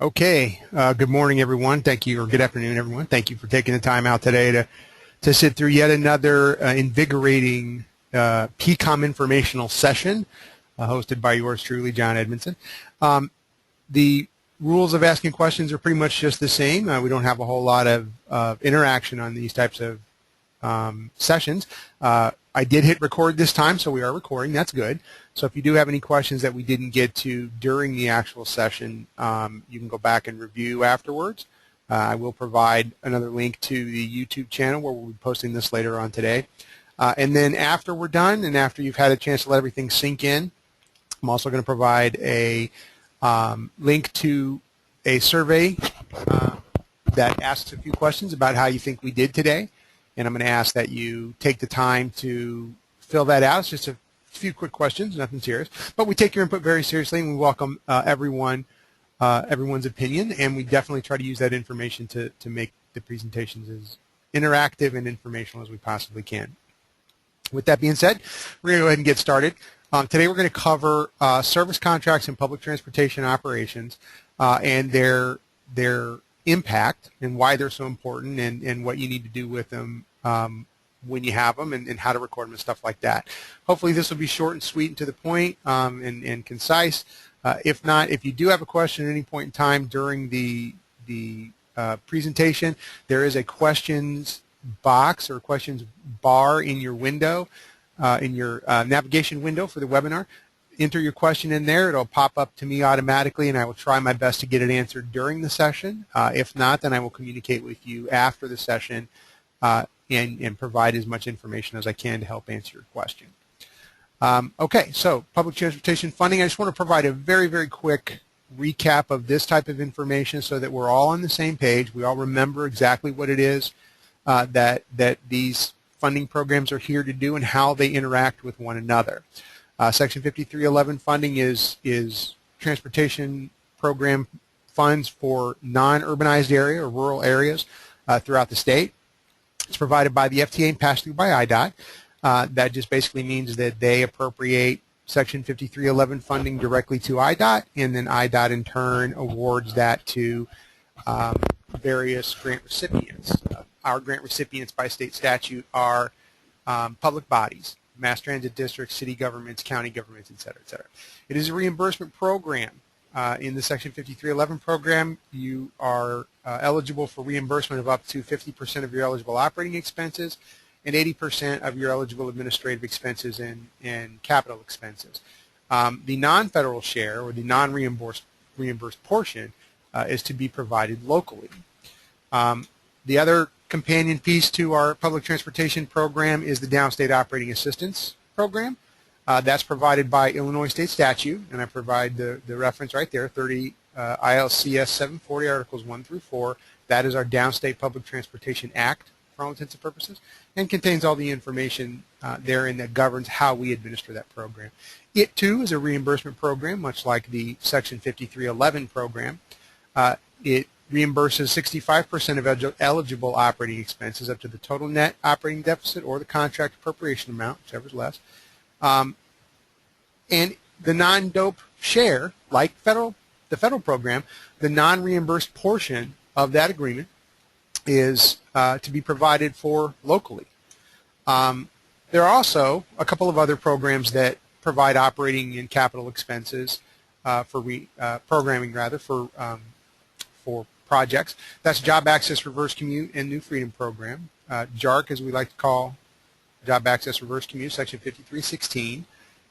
Okay, good morning, everyone. Thank you, or good afternoon, everyone. Thank you for taking the time out today to sit through yet another invigorating PCOM informational session hosted by yours truly, John Edmondson. The rules of asking questions are pretty much just the same. We don't have a whole lot of interaction on these types of sessions. I did hit record this time, so we are recording. That's good. So if you do have any questions that we didn't get to during the actual session, you can go back and review afterwards. I will provide another link to the YouTube channel where we'll be posting this later on today. And then after we're done and after you've had a chance to let everything sink in, I'm also going to provide a link to a survey that asks a few questions about how you think we did today. And I'm going to ask that you take the time to fill that out. It's just a few quick questions, nothing serious. But we take your input very seriously, and we welcome everyone's opinion, and we definitely try to use that information to make the presentations as interactive and informational as we possibly can. With that being said, we're going to go ahead and get started. Today we're going to cover service contracts and public transportation operations and their impact and why they're so important and what you need to do with them when you have them and how to record them and stuff like that. Hopefully this will be short and sweet and to the point and concise. If not, if you do have a question at any point in time during the presentation, there is a questions box or questions bar in your window, in your navigation window for the webinar. Enter your question in there. It'll pop up to me automatically, and I will try my best to get it answered during the session. If not, then I will communicate with you after the session and provide as much information as I can to help answer your question. Okay, so public transportation funding. I just want to provide a very, very quick recap of this type of information so that we're all on the same page. We all remember exactly what it is that these funding programs are here to do and how they interact with one another. Section 5311 funding is transportation program funds for non-urbanized area or rural areas throughout the state. It's provided by the FTA and passed through by IDOT. That just basically means that they appropriate Section 5311 funding directly to IDOT, and then IDOT in turn awards that to various grant recipients. Our grant recipients by state statute are public bodies, mass transit districts, city governments, county governments, et cetera, et cetera. It is a reimbursement program. In the Section 5311 program, you are eligible for reimbursement of up to 50% of your eligible operating expenses and 80% of your eligible administrative expenses and capital expenses. The non-federal share, or the non-reimbursed portion, is to be provided locally. The other companion piece to our public transportation program is the Downstate Operating Assistance Program. That's provided by Illinois State Statute, and I provide the reference right there, 30 ILCS 740 Articles 1 through 4. That is our Downstate Public Transportation Act for all intents and purposes, and contains all the information therein that governs how we administer that program. It, too, is a reimbursement program, much like the Section 5311 program. It reimburses 65% of eligible operating expenses up to the total net operating deficit or the contract appropriation amount, whichever is less. And the non-dope share, like the federal program, the non-reimbursed portion of that agreement is to be provided for locally. There are also a couple of other programs that provide operating and capital expenses for programming, rather, for projects. That's Job Access Reverse Commute and New Freedom Program. JARC, as we like to call Job Access Reverse Commute, Section 5316,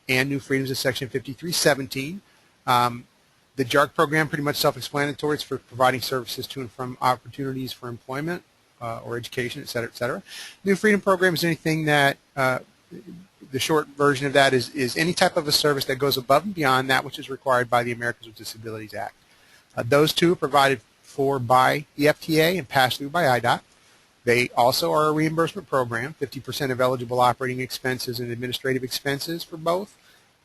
and New Freedoms is Section 5317. The JARC program, pretty much self-explanatory. It's for providing services to and from opportunities for employment or education, et cetera, et cetera. New Freedom Program is anything that, the short version of that is any type of a service that goes above and beyond that which is required by the Americans with Disabilities Act. Those two are provided for by the FTA and passed through by IDOT. They also are a reimbursement program, 50% of eligible operating expenses and administrative expenses for both,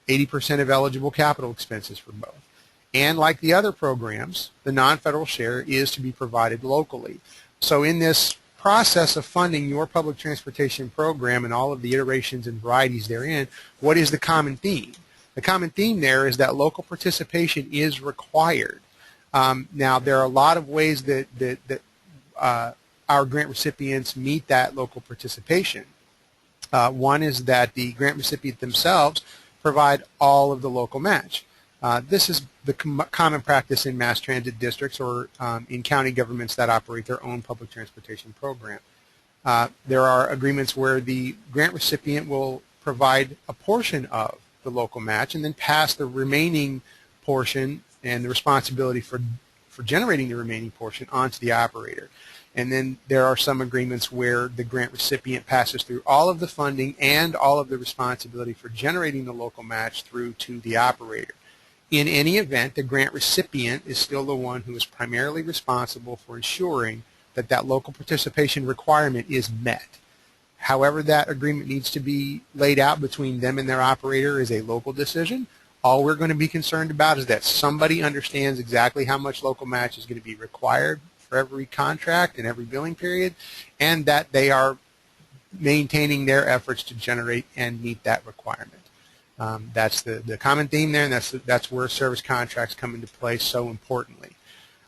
80% of eligible capital expenses for both. And like the other programs, the non-federal share is to be provided locally. So in this process of funding your public transportation program and all of the iterations and varieties therein, what is the common theme? The common theme there is that local participation is required. Now, there are a lot of ways that our grant recipients meet that local participation. One is that the grant recipient themselves provide all of the local match. This is the common practice in mass transit districts or in county governments that operate their own public transportation program. There are agreements where the grant recipient will provide a portion of the local match and then pass the remaining portion and the responsibility for generating the remaining portion onto the operator. And then there are some agreements where the grant recipient passes through all of the funding and all of the responsibility for generating the local match through to the operator. In any event, the grant recipient is still the one who is primarily responsible for ensuring that that local participation requirement is met. However that agreement needs to be laid out between them and their operator is a local decision. All we're going to be concerned about is that somebody understands exactly how much local match is going to be required for every contract and every billing period, and that they are maintaining their efforts to generate and meet that requirement. That's the common theme there, and that's where service contracts come into play so importantly.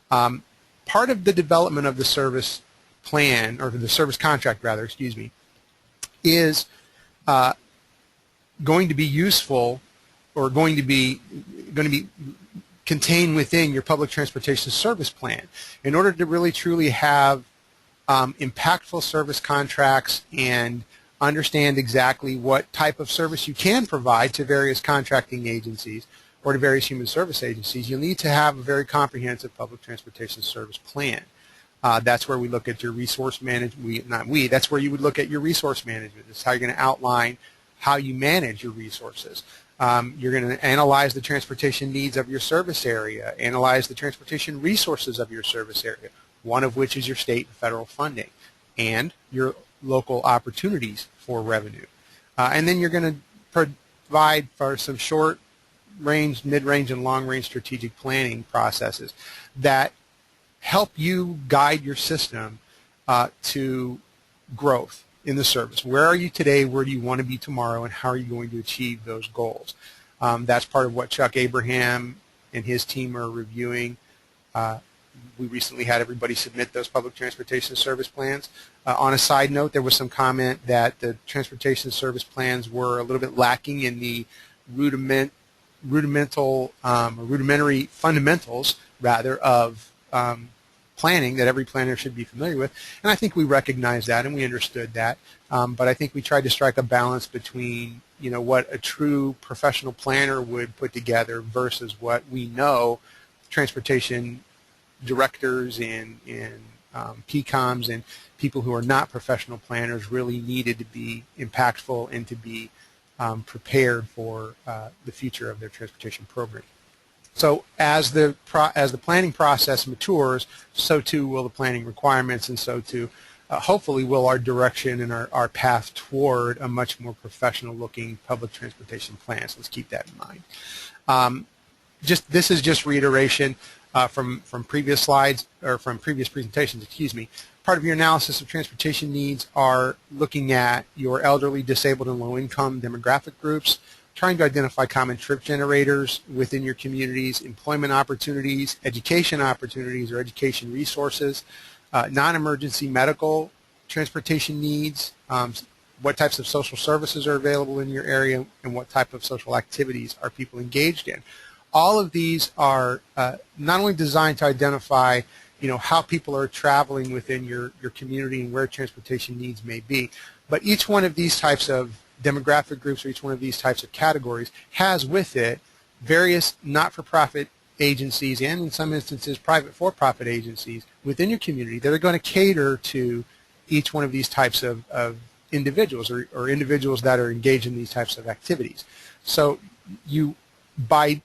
Part of the development of the service plan, or the service contract rather, excuse me, is going to be useful or going to be contained within your public transportation service plan. In order to really truly have impactful service contracts and understand exactly what type of service you can provide to various contracting agencies or to various human service agencies, you'll need to have a very comprehensive public transportation service plan. That's where we look at your resource management, that's where you would look at your resource management. This is how you're going to outline how you manage your resources. You're going to analyze the transportation needs of your service area, analyze the transportation resources of your service area, one of which is your state and federal funding, and your local opportunities for revenue. And then you're going to provide for some short-range, mid-range, and long-range strategic planning processes that help you guide your system to growth in the service. Where are you today? Where do you want to be tomorrow? And how are you going to achieve those goals? That's part of what Chuck Abraham and his team are reviewing. We recently had everybody submit those public transportation service plans. On a side note, there was some comment that the transportation service plans were a little bit lacking in the rudimentary fundamentals, rather, of planning that every planner should be familiar with. And I think we recognized that and we understood that. But I think we tried to strike a balance between, you know, what a true professional planner would put together versus what we know transportation directors and PCOMs and people who are not professional planners really needed to be impactful and to be prepared for the future of their transportation program. So as the planning process matures, so too will the planning requirements, and so too hopefully will our direction and our path toward a much more professional looking public transportation plan. So let's keep that in mind. This is just reiteration from previous slides, or from previous presentations, excuse me. Part of your analysis of transportation needs are looking at your elderly, disabled, and low-income demographic groups, trying to identify common trip generators within your communities, employment opportunities, education opportunities or education resources, non-emergency medical transportation needs, what types of social services are available in your area, and what type of social activities are people engaged in. All of these are not only designed to identify, you know, how people are traveling within your community and where transportation needs may be, but each one of these types of demographic groups or each one of these types of categories has with it various not-for-profit agencies and in some instances private for-profit agencies within your community that are going to cater to each one of these types of individuals or individuals that are engaged in these types of activities. So you, by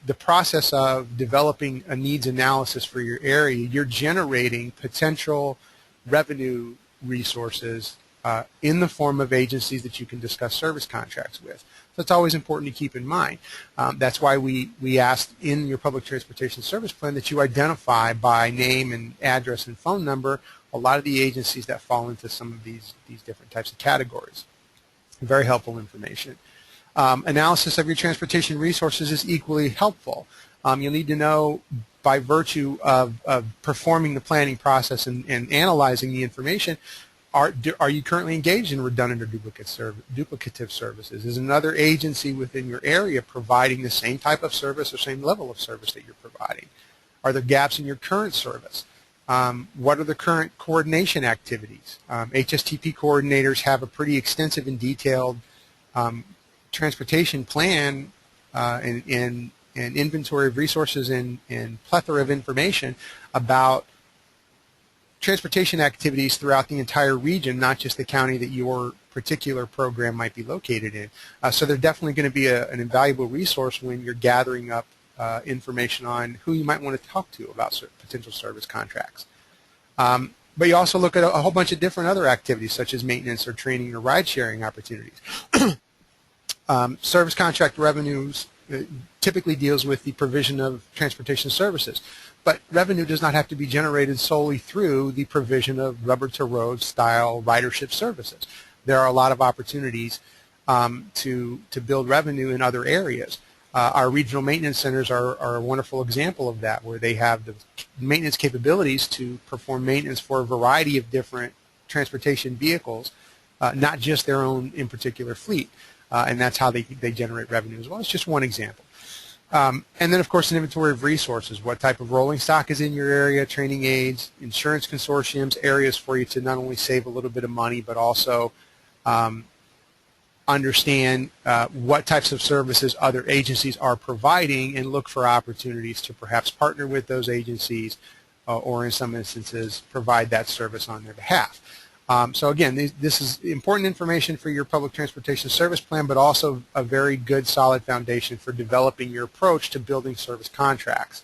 the process of developing a needs analysis for your area, you're generating potential revenue resources in the form of agencies that you can discuss service contracts with. So it's always important to keep in mind. That's why we asked in your public transportation service plan that you identify by name and address and phone number a lot of the agencies that fall into some of these different types of categories. Very helpful information. Analysis of your transportation resources is equally helpful. You'll need to know by virtue of performing the planning process and analyzing the information, are you currently engaged in redundant or duplicative services? Is another agency within your area providing the same type of service or same level of service that you're providing? Are there gaps in your current service? What are the current coordination activities? HSTP coordinators have a pretty extensive and detailed transportation plan and inventory of resources and plethora of information about transportation activities throughout the entire region, not just the county that your particular program might be located in. So they're definitely going to be an invaluable resource when you're gathering up information on who you might want to talk to about potential service contracts. But you also look at a whole bunch of different other activities such as maintenance or training or ride-sharing opportunities. Service contract revenues typically deals with the provision of transportation services, but revenue does not have to be generated solely through the provision of rubber-to-road style ridership services. There are a lot of opportunities to build revenue in other areas. Our regional maintenance centers are a wonderful example of that, where they have the maintenance capabilities to perform maintenance for a variety of different transportation vehicles, not just their own in particular fleet. And that's how they generate revenue as well. It's just one example. And then, of course, an inventory of resources. What type of rolling stock is in your area, training aids, insurance consortiums, areas for you to not only save a little bit of money, but also understand what types of services other agencies are providing and look for opportunities to perhaps partner with those agencies or in some instances provide that service on their behalf. So again, this is important information for your public transportation service plan, but also a very good solid foundation for developing your approach to building service contracts.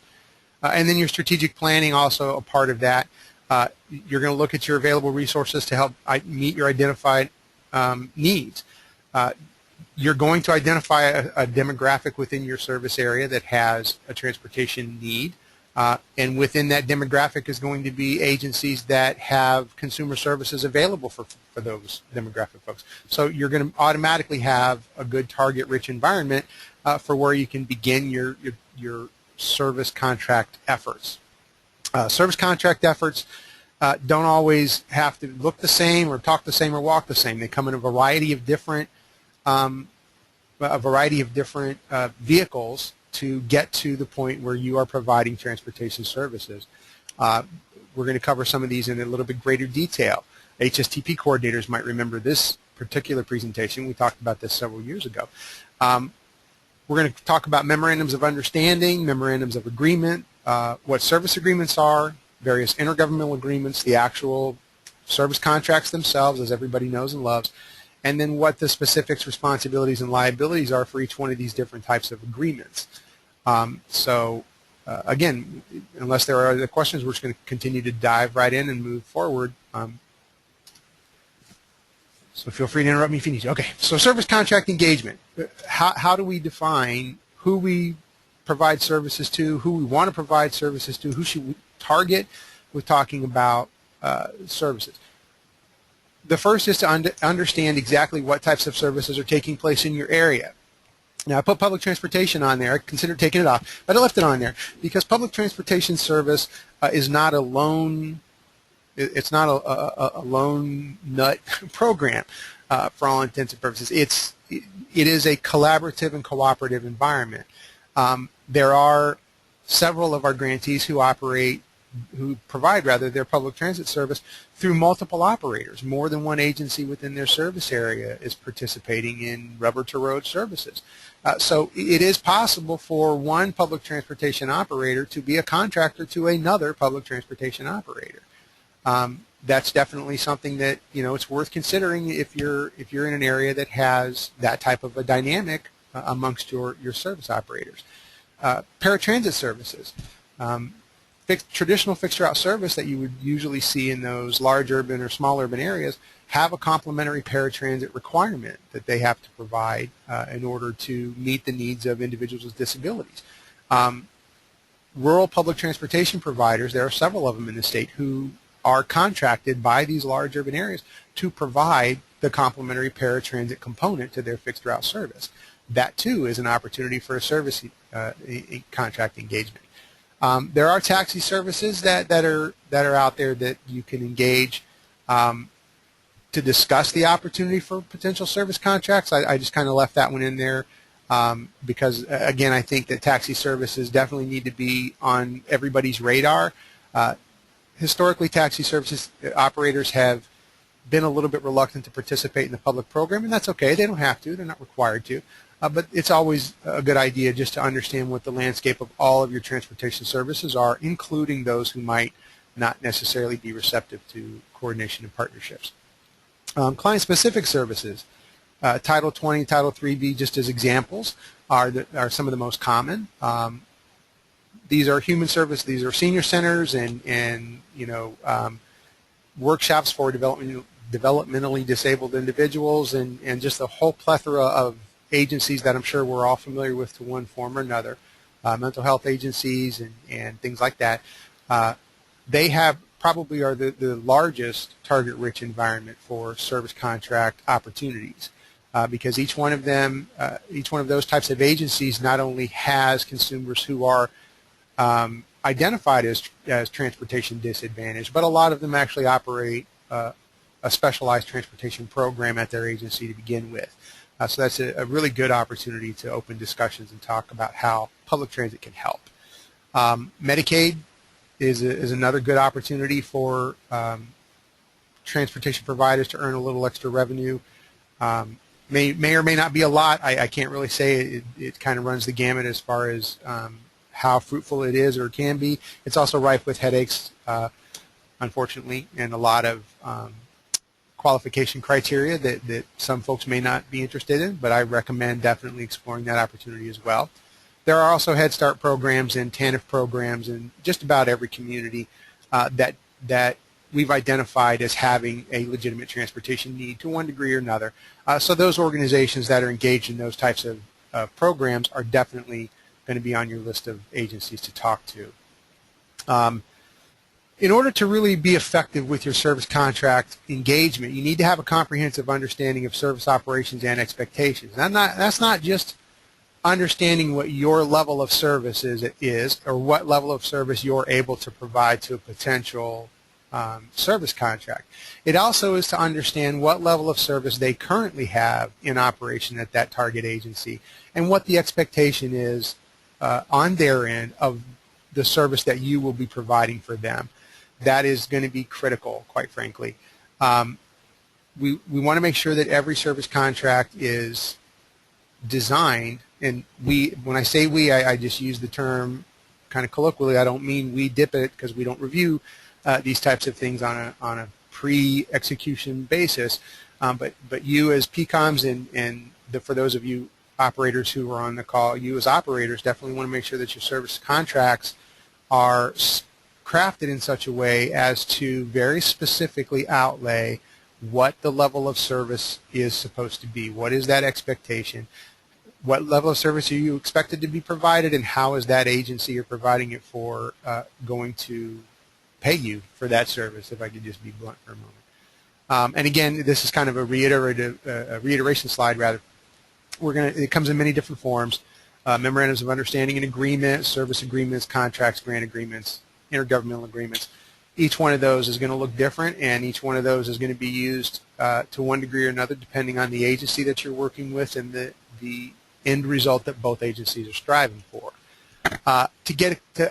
And then your strategic planning, also a part of that. You're going to look at your available resources to help meet your identified needs. You're going to identify a demographic within your service area that has a transportation need. And within that demographic is going to be agencies that have consumer services available for those demographic folks. So you're going to automatically have a good target-rich environment for where you can begin your service contract efforts. Service contract efforts don't always have to look the same or talk the same or walk the same. They come in a variety of different vehicles to get to the point where you are providing transportation services. We're going to cover some of these in a little bit greater detail. HSTP coordinators might remember this particular presentation. We talked about this several years ago. We're going to talk about memorandums of understanding, memorandums of agreement, what service agreements are, various intergovernmental agreements, the actual service contracts themselves, as everybody knows and loves, and then what the specifics, responsibilities, and liabilities are for each one of these different types of agreements. Again, unless there are other questions, we're just going to continue to dive right in and move forward. So feel free to interrupt me if you need to. Okay, so service contract engagement. How do we define who we provide services to, who we want to provide services to, who should we target with talking about services? The first is to understand exactly what types of services are taking place in your area. Now, I put public transportation on there. I considered taking it off, but I left it on there because public transportation service is not a lone. It's not a lone nut program for all intents and purposes. It is a collaborative and cooperative environment. There are several of our grantees who provide their public transit service through multiple operators. More than one agency within their service area is participating in rubber-to-road services. So it is possible for one public transportation operator to be a contractor to another public transportation operator. That's definitely something that it's worth considering if you're in an area that has that type of a dynamic amongst your service operators. Paratransit services. Traditional fixed route service that you would usually see in those large urban or small urban areas have a complementary paratransit requirement that they have to provide in order to meet the needs of individuals with disabilities. Rural public transportation providers, there are several of them in the state who are contracted by these large urban areas to provide the complementary paratransit component to their fixed route service. That too is an opportunity for a service contract engagement. There are taxi services that are out there that you can engage to discuss the opportunity for potential service contracts. I just kind of left that one in there because, again, I think that taxi services definitely need to be on everybody's radar. Historically, taxi services operators have been a little bit reluctant to participate in the public program, and that's okay. They don't have to. They're not required to. But it's always a good idea just to understand what the landscape of all of your transportation services are, including those who might not necessarily be receptive to coordination and partnerships. Client-specific services, Title 20, Title 3B, just as examples, are some of the most common. These are human service. These are senior centers and workshops for developmentally disabled individuals, and just a whole plethora of agencies that I'm sure we're all familiar with to one form or another, mental health agencies and things like that. They probably are the largest target-rich environment for service contract opportunities because each one of those types of agencies not only has consumers who are identified as transportation disadvantaged, but a lot of them actually operate a specialized transportation program at their agency to begin with. So that's a really good opportunity to open discussions and talk about how public transit can help. Medicaid is another good opportunity for transportation providers to earn a little extra revenue. May or may not be a lot. I can't really say. It kind of runs the gamut as far as how fruitful it is or can be. It's also rife with headaches, unfortunately, and a lot of qualification criteria that some folks may not be interested in, but I recommend definitely exploring that opportunity as well. There are also Head Start programs and TANF programs in just about every community that we've identified as having a legitimate transportation need to one degree or another. So those organizations that are engaged in those types of programs are definitely going to be on your list of agencies to talk to. In order to really be effective with your service contract engagement, you need to have a comprehensive understanding of service operations and expectations. That's not just understanding what your level of service is or what level of service you're able to provide to a potential service contract. It also is to understand what level of service they currently have in operation at that target agency and what the expectation is on their end of the service that you will be providing for them. That is going to be critical, quite frankly. We want to make sure that every service contract is designed, and when I say we, I just use the term kind of colloquially. I don't mean we dip it because we don't review these types of things on a pre-execution basis. But you as PCOMs and for those of you operators who are on the call, you as operators definitely want to make sure that your service contracts are crafted in such a way as to very specifically outlay what the level of service is supposed to be. What is that expectation? What level of service are you expected to be provided, and how is that agency you're providing it for going to pay you for that service, if I could just be blunt for a moment. And again, this is kind of a reiteration slide, rather. It comes in many different forms: memorandums of understanding and agreement, service agreements, contracts, grant agreements, intergovernmental agreements. Each one of those is going to look different, and each one of those is going to be used to one degree or another depending on the agency that you're working with and the end result that both agencies are striving for.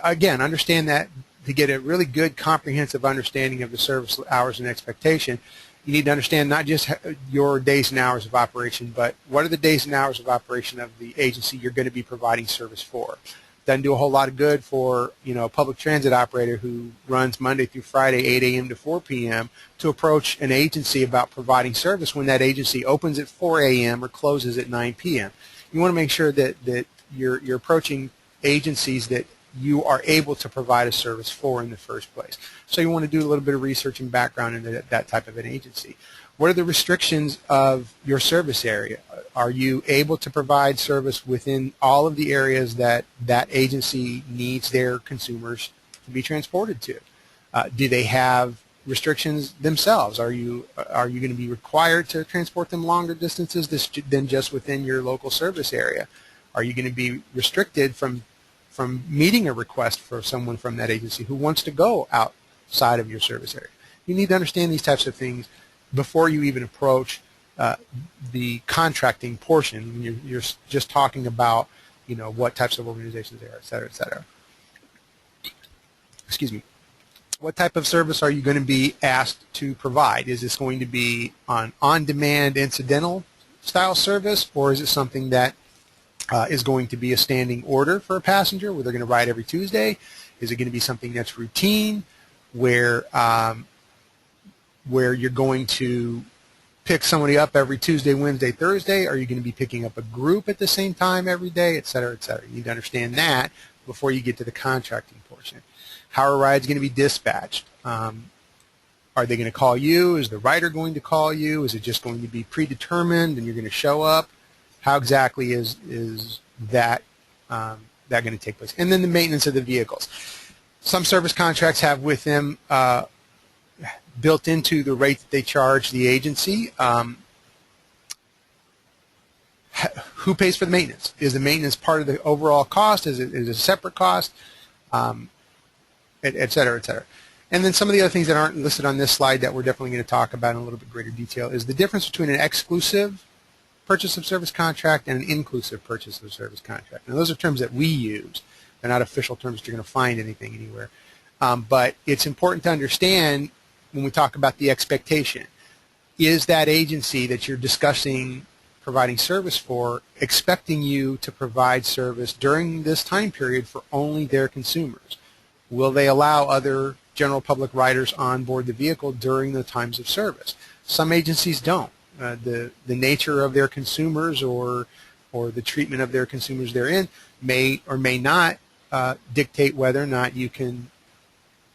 Again, understand that, to get a really good comprehensive understanding of the service hours and expectation, you need to understand not just your days and hours of operation, but what are the days and hours of operation of the agency you're going to be providing service for. Doesn't do a whole lot of good for a public transit operator who runs Monday through Friday 8 a.m. to 4 p.m. to approach an agency about providing service when that agency opens at 4 a.m. or closes at 9 p.m. You want to make sure that you're approaching agencies that you are able to provide a service for in the first place. So you want to do a little bit of research and background into that type of an agency. What are the restrictions of your service area? Are you able to provide service within all of the areas that agency needs their consumers to be transported to? Do they have restrictions themselves? Are you going to be required to transport them longer distances than just within your local service area? Are you going to be restricted from from meeting a request for someone from that agency who wants to go outside of your service area. You need to understand these types of things before you even approach the contracting portion. You're just talking about, what types of organizations there are, et cetera, et cetera. Excuse me. What type of service are you going to be asked to provide? Is this going to be on-demand incidental style service, or is it something that is going to be a standing order for a passenger where they're going to ride every Tuesday? Is it going to be something that's routine where you're going to pick somebody up every Tuesday, Wednesday, Thursday? Are you going to be picking up a group at the same time every day, et cetera, et cetera? You need to understand that before you get to the contracting portion. How are rides going to be dispatched? Are they going to call you? Is the rider going to call you? Is it just going to be predetermined and you're going to show up? How exactly is that going to take place? And then the maintenance of the vehicles. Some service contracts have with them built into the rate that they charge the agency. Who pays for the maintenance? Is the maintenance part of the overall cost? Is it a separate cost? Et cetera, et cetera. And then some of the other things that aren't listed on this slide that we're definitely going to talk about in a little bit greater detail is the difference between an exclusive purchase of service contract and an inclusive purchase of service contract. Now, those are terms that we use. They're not official terms that you're going to find anything anywhere. But it's important to understand when we talk about the expectation. Is that agency that you're discussing providing service for expecting you to provide service during this time period for only their consumers? Will they allow other general public riders on board the vehicle during the times of service? Some agencies don't. The nature of their consumers or the treatment of their consumers therein may or may not dictate whether or not you can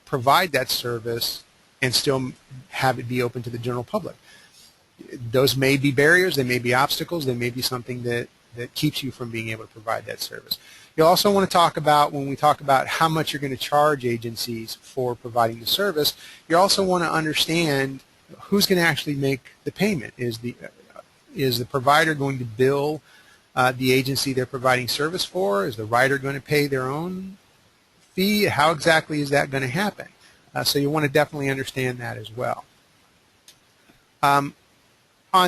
provide that service and still have it be open to the general public. Those may be barriers, they may be obstacles, they may be something that keeps you from being able to provide that service. You'll also want to talk about, when we talk about how much you're going to charge agencies for providing the service, you also want to understand who's going to actually make the payment. Is the provider going to bill the agency they're providing service for? Is the rider going to pay their own fee? How exactly is that going to happen? So you want to definitely understand that as well. On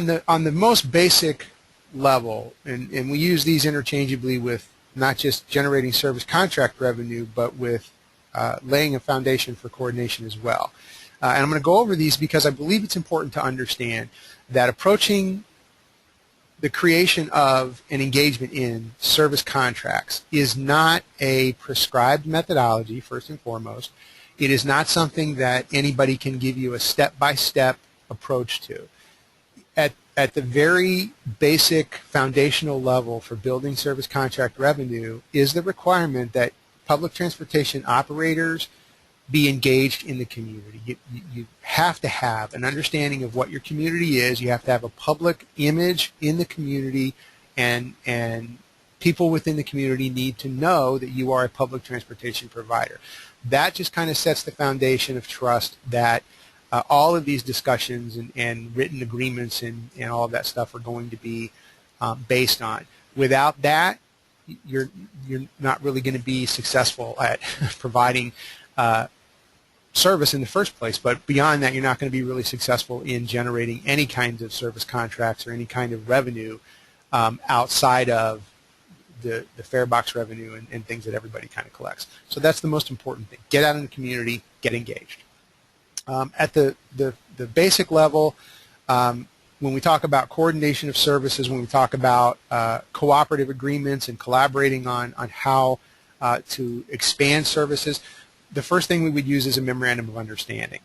the most basic level, and we use these interchangeably with not just generating service contract revenue, but with laying a foundation for coordination as well. And I'm going to go over these because I believe it's important to understand that approaching the creation of an engagement in service contracts is not a prescribed methodology, first and foremost. It is not something that anybody can give you a step-by-step approach to. At the very basic foundational level for building service contract revenue is the requirement that public transportation operators be engaged in the community. You have to have an understanding of what your community is. You have to have a public image in the community, and people within the community need to know that you are a public transportation provider. That just kind of sets the foundation of trust that all of these discussions and written agreements and all of that stuff are going to be based on. Without that, you're not really going to be successful at providing service in the first place. But beyond that, you're not going to be really successful in generating any kinds of service contracts or any kind of revenue outside of the fare box revenue and things that everybody kind of collects. So that's the most important thing. Get out in the community, get engaged. At the basic level, when we talk about coordination of services, when we talk about cooperative agreements and collaborating on how to expand services, the first thing we would use is a memorandum of understanding.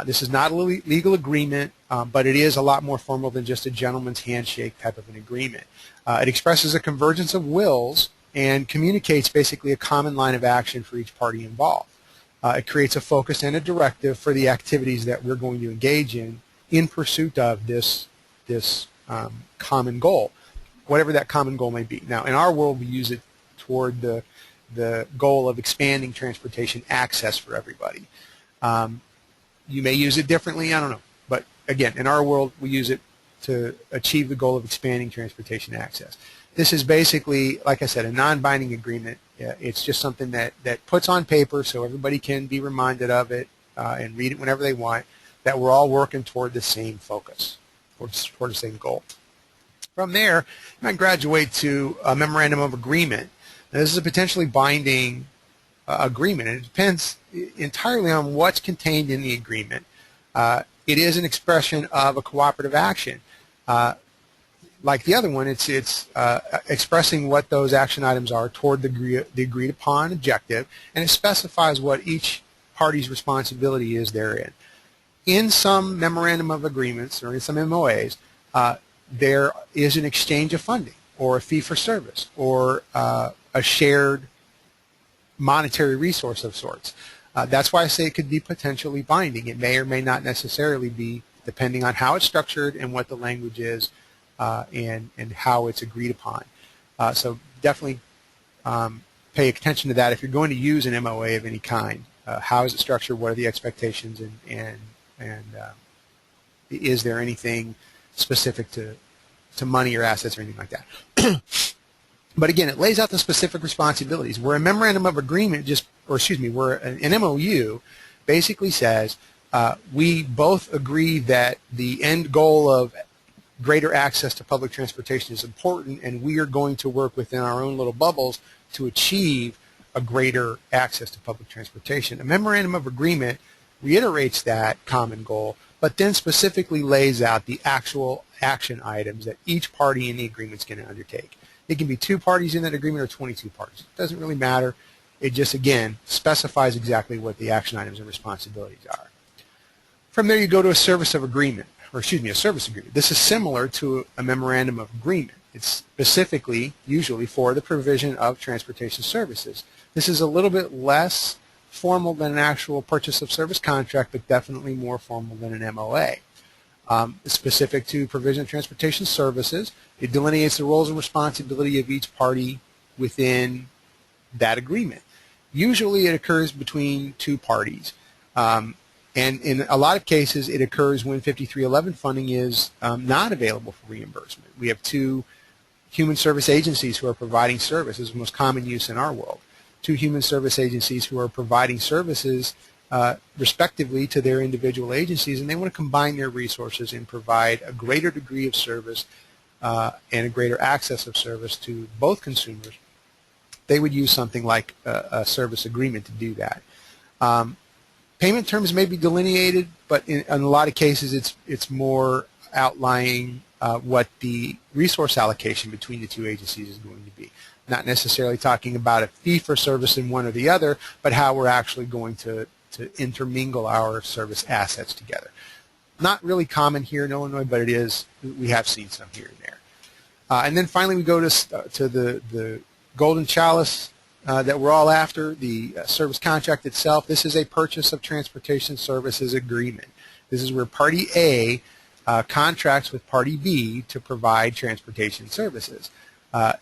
This is not a legal agreement, but it is a lot more formal than just a gentleman's handshake type of an agreement. It expresses a convergence of wills and communicates basically a common line of action for each party involved. It creates a focus and a directive for the activities that we're going to engage in pursuit of this common goal, whatever that common goal may be. Now, in our world, we use it toward the goal of expanding transportation access for everybody. You may use it differently, I don't know. But again, in our world, we use it to achieve the goal of expanding transportation access. This is basically, like I said, a non-binding agreement. It's just something that puts on paper so everybody can be reminded of it and read it whenever they want, that we're all working toward the same focus, toward the same goal. From there, you might graduate to a memorandum of agreement. Now, this is a potentially binding agreement, and it depends entirely on what's contained in the agreement. It is an expression of a cooperative action. Like the other one, it's expressing what those action items are toward the agreed upon objective, and it specifies what each party's responsibility is therein. In some memorandum of agreements or in some MOAs, there is an exchange of funding or a fee for service or a shared monetary resource of sorts. That's why I say it could be potentially binding. It may or may not necessarily be, depending on how it's structured and what the language is and how it's agreed upon. So definitely pay attention to that if you're going to use an MOA of any kind. How is it structured? What are the expectations? And is there anything specific to money or assets or anything like that? But again, it lays out the specific responsibilities. Where a memorandum of agreement where an MOU basically says we both agree that the end goal of greater access to public transportation is important, and we are going to work within our own little bubbles to achieve a greater access to public transportation. A memorandum of agreement reiterates that common goal, but then specifically lays out the actual action items that each party in the agreement is going to undertake. It can be 2 parties in that agreement or 22 parties. It doesn't really matter. It just, again, specifies exactly what the action items and responsibilities are. From there, you go to a service agreement. This is similar to a memorandum of agreement. It's specifically, usually, for the provision of transportation services. This is a little bit less formal than an actual purchase of service contract, but definitely more formal than an MOA. Specific to provision of transportation services, it delineates the roles and responsibility of each party within that agreement. Usually it occurs between 2 parties. And in a lot of cases, it occurs when 5311 funding is not available for reimbursement. We have 2 human service agencies who are providing service. This is the most common use in our world. 2 human service agencies who are providing services respectively to their individual agencies, and they want to combine their resources and provide a greater degree of service and a greater access of service to both consumers. They would use something like a service agreement to do that. Payment terms may be delineated, but in a lot of cases it's more outlining what the resource allocation between the 2 agencies is going to be. Not necessarily talking about a fee for service in one or the other, but how we're actually going to intermingle our service assets together. Not really common here in Illinois, but it is. We have seen some here and there. And then finally we go to the golden chalice that we're all after, the service contract itself. This is a purchase of transportation services agreement. This is where Party A contracts with Party B to provide transportation services.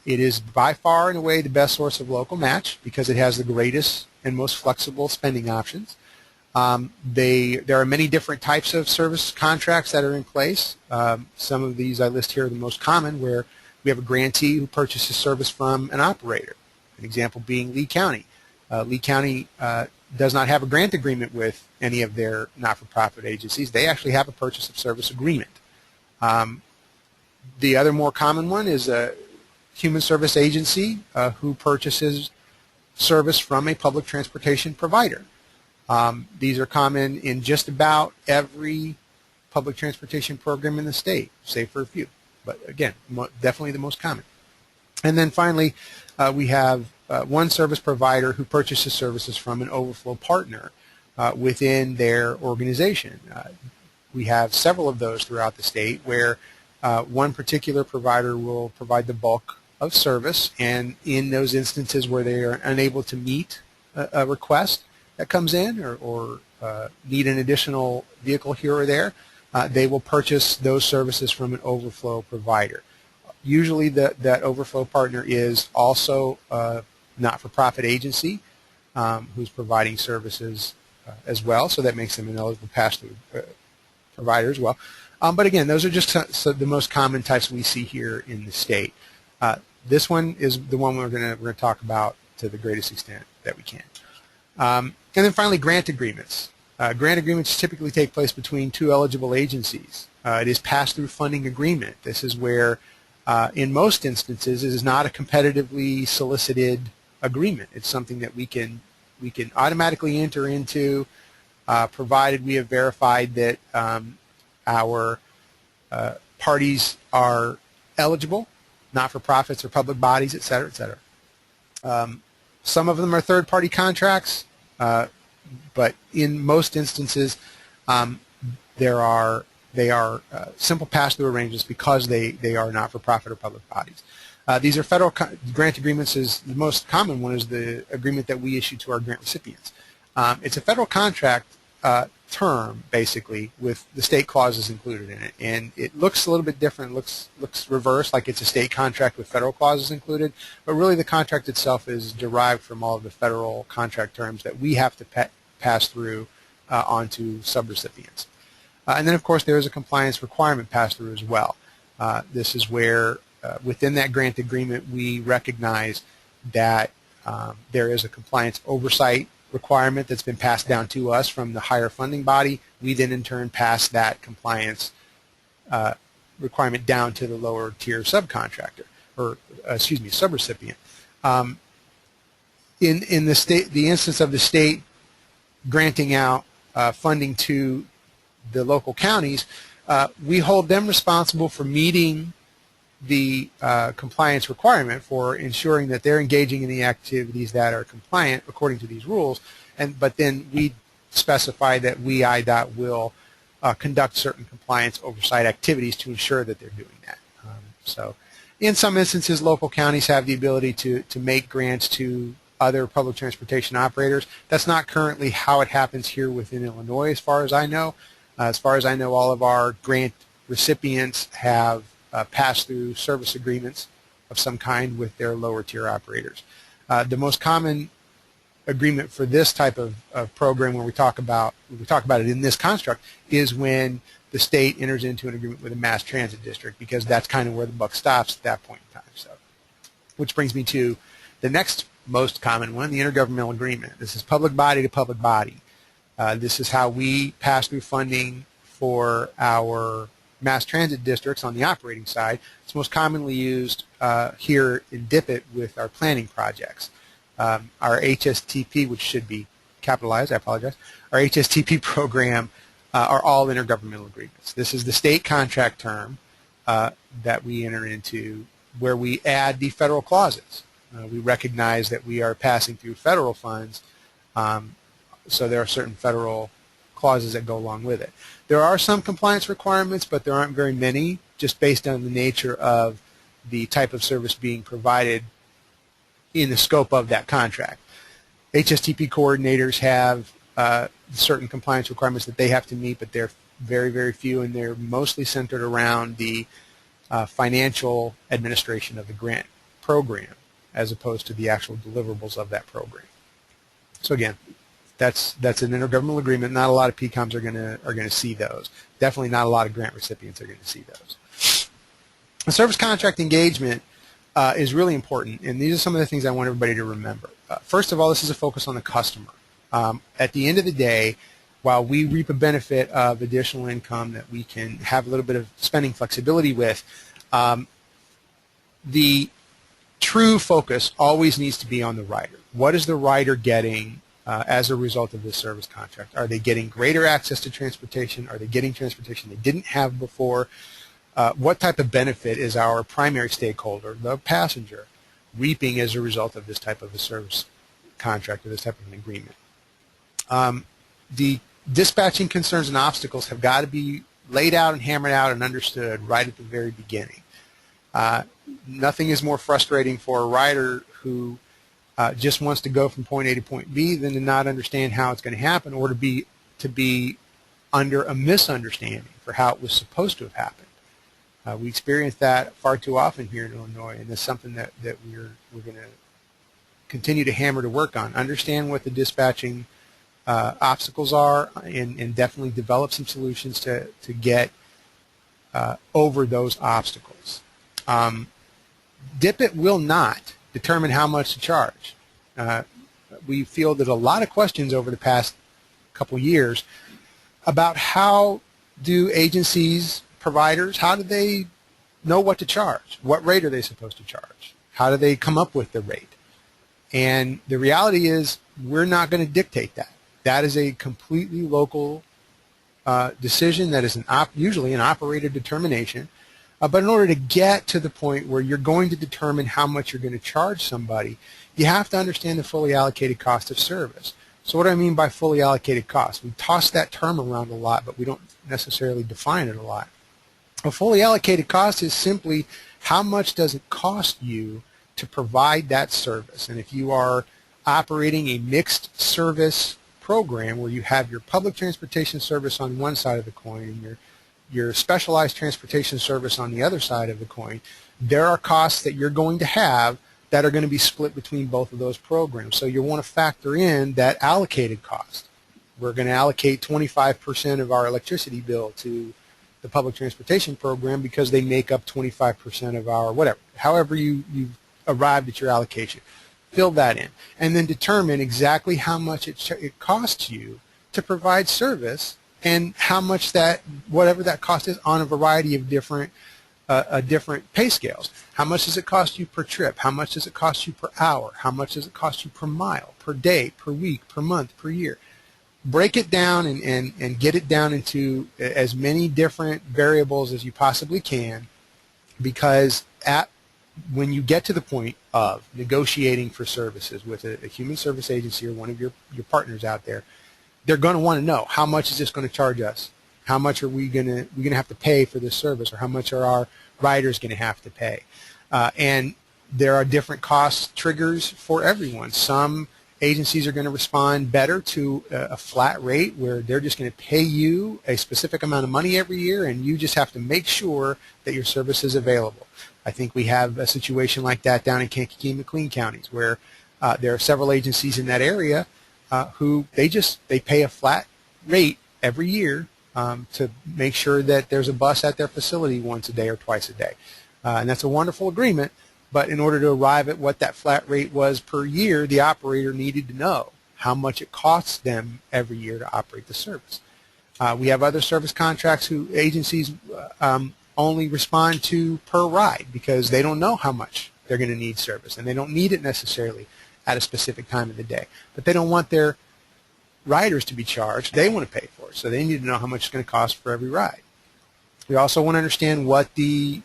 It is by far and away the best source of local match because it has the greatest and most flexible spending options. There are many different types of service contracts that are in place. Some of these I list here are the most common, where we have a grantee who purchases service from an operator. An example being Lee County. Lee County does not have a grant agreement with any of their not-for-profit agencies. They actually have a purchase of service agreement. The other more common one is a human service agency who purchases service from a public transportation provider. These are common in just about every public transportation program in the state, save for a few. But again, definitely the most common. And then finally, we have one service provider who purchases services from an overflow partner within their organization. We have several of those throughout the state where one particular provider will provide the bulk of service, and in those instances where they are unable to meet a request that comes in or need an additional vehicle here or there, they will purchase those services from an overflow provider. Usually that overflow partner is also a not-for-profit agency who's providing services as well, so that makes them an eligible pass-through provider as well. But again, those are just the most common types we see here in the state. This one is the one we're going to talk about to the greatest extent that we can. And then finally, grant agreements. Grant agreements typically take place between two eligible agencies. It is pass-through funding agreement. This is where, in most instances, it is not a competitively solicited agreement. It's something that we can automatically enter into, provided we have verified that our parties are eligible, not-for-profits or public bodies, et cetera, et cetera. Some of them are third-party contracts, but in most instances, they are simple pass-through arrangements because they are not-for-profit or public bodies. These are federal grant agreements. The most common one is the agreement that we issue to our grant recipients. It's a federal contract term, basically, with the state clauses included in it, and it looks a little bit different. Looks reversed, like it's a state contract with federal clauses included, but really the contract itself is derived from all of the federal contract terms that we have to pass through onto subrecipients. And then, of course, there is a compliance requirement pass-through as well. This is where, within that grant agreement, we recognize that there is a compliance oversight requirement that's been passed down to us from the higher funding body. We then, in turn, pass that compliance requirement down to the lower tier subcontractor, or excuse me, subrecipient. In the instance of the state granting out funding to the local counties, we hold them responsible for meeting the compliance requirement, for ensuring that they're engaging in the activities that are compliant according to these rules, but then we specify that we, IDOT, will conduct certain compliance oversight activities to ensure that they're doing that. So in some instances, local counties have the ability to make grants to other public transportation operators. That's not currently how it happens here within Illinois, as far as I know. As far as I know, all of our grant recipients have pass-through service agreements of some kind with their lower tier operators. The most common agreement for this type of program, when we talk about it in this construct, is when the state enters into an agreement with a mass transit district, because that's kind of where the buck stops at that point in time. So, which brings me to the next most common one, the intergovernmental agreement. This is public body to public body. This is how we pass through funding for our mass transit districts on the operating side. It's most commonly used here in DIPIT with our planning projects. Our HSTP, which should be capitalized, I apologize, our HSTP program are all intergovernmental agreements. This is the state contract term that we enter into, where we add the federal clauses. We recognize that we are passing through federal funds, so there are certain federal clauses that go along with it. There are some compliance requirements, but there aren't very many, just based on the nature of the type of service being provided in the scope of that contract. HSTP coordinators have certain compliance requirements that they have to meet, but they're very, very few, and they're mostly centered around the financial administration of the grant program, as opposed to the actual deliverables of that program. So again, that's an intergovernmental agreement. Not a lot of PCOMs are gonna see those. Definitely not a lot of grant recipients are going to see those. A service contract engagement is really important, and these are some of the things I want everybody to remember. First of all, this is a focus on the customer. At the end of the day, while we reap a benefit of additional income that we can have a little bit of spending flexibility with, the true focus always needs to be on the rider. What is the rider getting as a result of this service contract? Are they getting greater access to transportation? Are they getting transportation they didn't have before? What type of benefit is our primary stakeholder, the passenger, reaping as a result of this type of a service contract or this type of an agreement? The dispatching concerns and obstacles have got to be laid out and hammered out and understood right at the very beginning. Nothing is more frustrating for a rider who just wants to go from point A to point B than to not understand how it's going to happen, or to be under a misunderstanding for how it was supposed to have happened. We experience that far too often here in Illinois, and it's something that we're going to continue to hammer to work on. Understand what the dispatching obstacles are, and definitely develop some solutions to get over those obstacles. DIPIT will not determine how much to charge. We fielded a lot of questions over the past couple years about how do agencies, providers, how do they know what to charge? What rate are they supposed to charge? How do they come up with the rate? And the reality is we're not going to dictate that. That is a completely local decision that is usually an operator determination. But in order to get to the point where you're going to determine how much you're going to charge somebody, you have to understand the fully allocated cost of service. So what do I mean by fully allocated cost? We toss that term around a lot, but we don't necessarily define it a lot. A fully allocated cost is simply how much does it cost you to provide that service. And if you are operating a mixed service program where you have your public transportation service on one side of the coin and your specialized transportation service on the other side of the coin, there are costs that you're going to have that are going to be split between both of those programs. So you want to factor in that allocated cost. We're going to allocate 25% of our electricity bill to the public transportation program because they make up 25% of our whatever. However you've arrived at your allocation. Fill that in. And then determine exactly how much it costs you to provide service and how much that, whatever that cost is, on a variety of different pay scales. How much does it cost you per trip? How much does it cost you per hour? How much does it cost you per mile, per day, per week, per month, per year? Break it down and get it down into as many different variables as you possibly can, because when you get to the point of negotiating for services with a human service agency or one of your partners out there, they're going to want to know, how much is this going to charge us? How much are we going to have to pay for this service, or how much are our riders going to have to pay? And there are different cost triggers for everyone. Some agencies are going to respond better to a flat rate where they're just going to pay you a specific amount of money every year, and you just have to make sure that your service is available. I think we have a situation like that down in Kankakee and McLean counties, where there are several agencies in that area who they pay a flat rate every year to make sure that there's a bus at their facility once a day or twice a day. And that's a wonderful agreement, but in order to arrive at what that flat rate was per year, the operator needed to know how much it costs them every year to operate the service. We have other service contracts who agencies only respond to per ride because they don't know how much they're going to need service, and they don't need it necessarily at a specific time of the day. But they don't want their riders to be charged. They want to pay for it, so they need to know how much it's going to cost for every ride. We also want to understand what the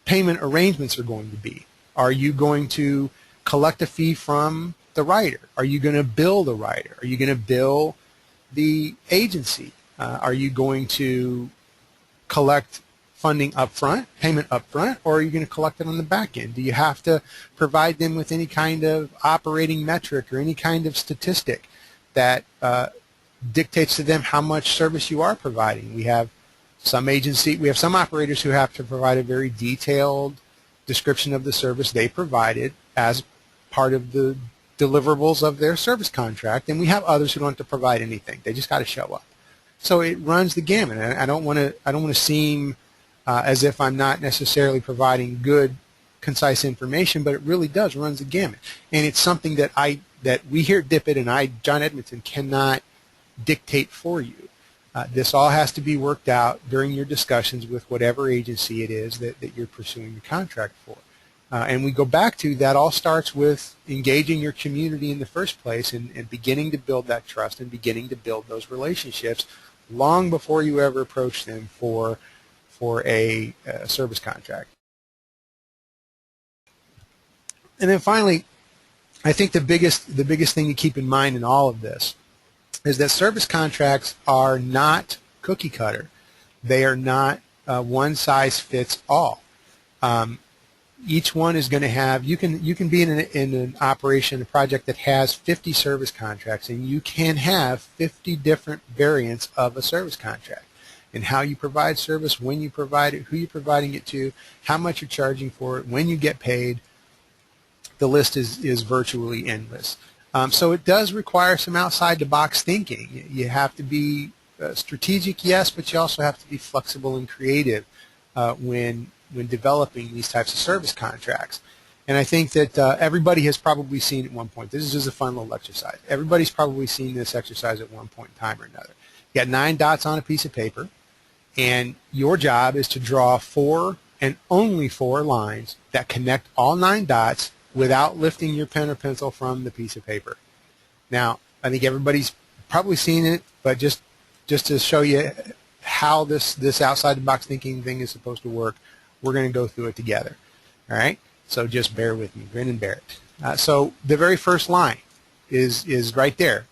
payment arrangements are going to be. Are you going to collect a fee from the rider? Are you going to bill the rider? Are you going to bill the agency? Are you going to collect funding up front, payment up front, or are you going to collect it on the back end? Do you have to provide them with any kind of operating metric or any kind of statistic that dictates to them how much service you are providing? We have some operators who have to provide a very detailed description of the service they provided as part of the deliverables of their service contract, and we have others who don't have to provide anything. They just got to show up. So it runs the gamut. I don't want to seem as if I'm not necessarily providing good, concise information, but it really does runs the gamut, and it's something that we here at DIPIT and John Edmondson, cannot dictate for you. This all has to be worked out during your discussions with whatever agency it is that you're pursuing the contract for. And we go back to that all starts with engaging your community in the first place and beginning to build that trust and beginning to build those relationships long before you ever approach them for a service contract. And then finally, I think the biggest thing to keep in mind in all of this is that service contracts are not cookie cutter. They are not one size fits all. Each one is going to have, you can be in an operation, a project that has 50 service contracts, and you can have 50 different variants of a service contract. And how you provide service, when you provide it, who you're providing it to, how much you're charging for it, when you get paid, the list is virtually endless. So it does require some outside-the-box thinking. You have to be strategic, yes, but you also have to be flexible and creative when when developing these types of service contracts. And I think that everybody has probably seen at one point. This is just a fun little exercise. Everybody's probably seen this exercise at one point in time or another. You got 9 dots on a piece of paper, and your job is to draw 4 and only 4 lines that connect all 9 dots without lifting your pen or pencil from the piece of paper. Now, I think everybody's probably seen it, but just to show you how this outside-the-box thinking thing is supposed to work, we're going to go through it together. All right? So just bear with me. Grin and bear it. So the very first line is right there.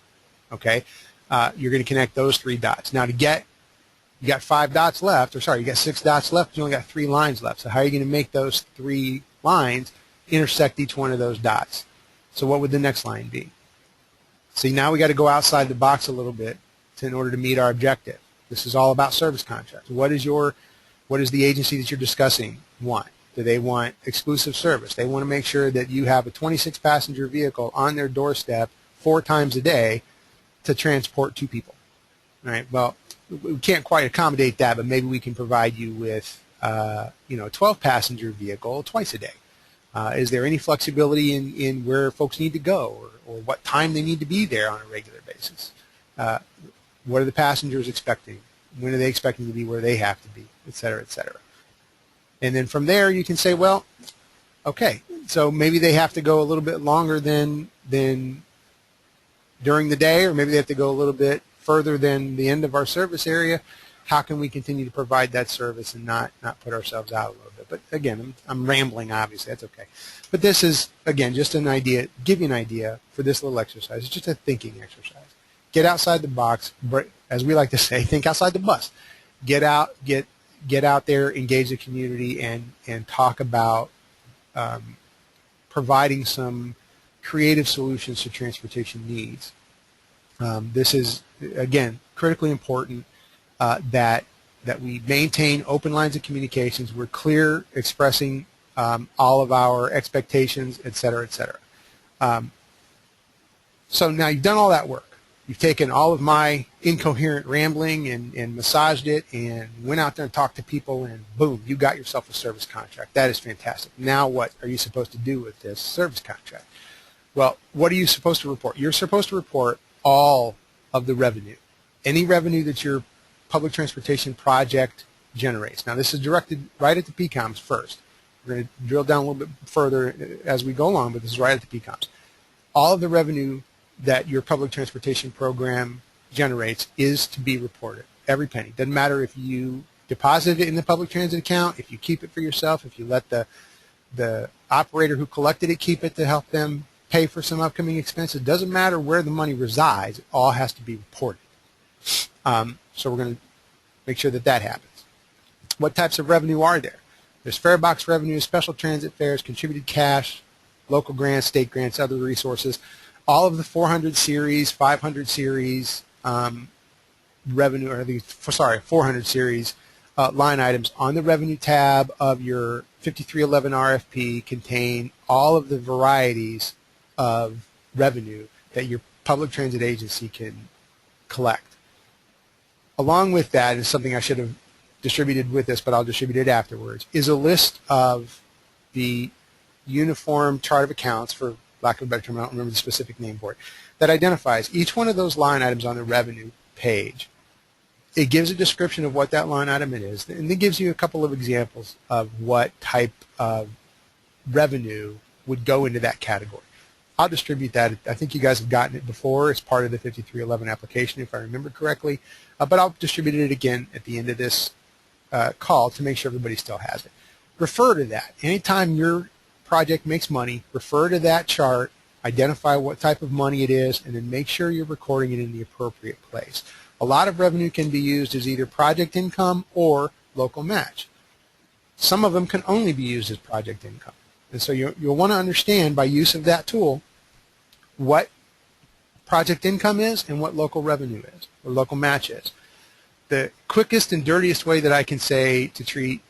Okay? You're going to connect those 3 dots. Now, you got 5 dots left, or sorry, you got 6 dots left. You only got 3 lines left. So how are you going to make those 3 lines intersect each one of those dots? So what would the next line be? See, now we got to go outside the box a little bit in order to meet our objective. This is all about service contracts. What is the agency that you're discussing want? Do they want exclusive service? They want to make sure that you have a 26-passenger vehicle on their doorstep 4 times a day to transport 2 people. All right. Well, we can't quite accommodate that, but maybe we can provide you with a 12-passenger vehicle twice a day. Is there any flexibility in where folks need to go or what time they need to be there on a regular basis? What are the passengers expecting? When are they expecting to be where they have to be, et cetera, et cetera. And then from there you can say, well, okay, so maybe they have to go a little bit longer than during the day, or maybe they have to go a little bit further than the end of our service area. How can we continue to provide that service and not put ourselves out a little bit? But again, I'm rambling, obviously. That's okay. But this is, again, just an idea, give you an idea for this little exercise. It's just a thinking exercise. Get outside the box, as we like to say, think outside the bus. Get out there, engage the community, and talk about providing some creative solutions to transportation needs. This is, again, critically important that we maintain open lines of communications. We're clear, expressing all of our expectations, et cetera, et cetera. So now you've done all that work. You've taken all of my incoherent rambling and massaged it and went out there and talked to people, and boom, you got yourself a service contract. That is fantastic. Now what are you supposed to do with this service contract? Well, what are you supposed to report? You're supposed to report all of the revenue, any revenue that your public transportation project generates. Now, this is directed right at the PCOMs first. We're going to drill down a little bit further as we go along, but this is right at the PCOMs. All of the revenue that your public transportation program generates is to be reported, every penny. Doesn't matter if you deposit it in the public transit account, if you keep it for yourself, if you let the operator who collected it keep it to help them pay for some upcoming expenses. It doesn't matter where the money resides. It all has to be reported. So we're going to make sure that that happens. What types of revenue are there? There's fare box revenue, special transit fares, contributed cash, local grants, state grants, other resources. All of the 400 series, 500 series revenue, or the 400 series line items on the revenue tab of your 5311 RFP contain all of the varieties of revenue that your public transit agency can collect. Along with that, and something I should have distributed with this, but I'll distribute it afterwards, is a list of the uniform chart of accounts, for lack of a better term, I don't remember the specific name for it, that identifies each one of those line items on the revenue page. It gives a description of what that line item is, and it gives you a couple of examples of what type of revenue would go into that category. I'll distribute that. I think you guys have gotten it before as part of the 5311 application, if I remember correctly, but I'll distribute it again at the end of this call to make sure everybody still has it. Refer to that. Anytime your project makes money, refer to that chart, identify what type of money it is, and then make sure you're recording it in the appropriate place. A lot of revenue can be used as either project income or local match. Some of them can only be used as project income. And so you'll want to understand by use of that tool what project income is and what local revenue is, or local match is. The quickest and dirtiest way that I can say to treat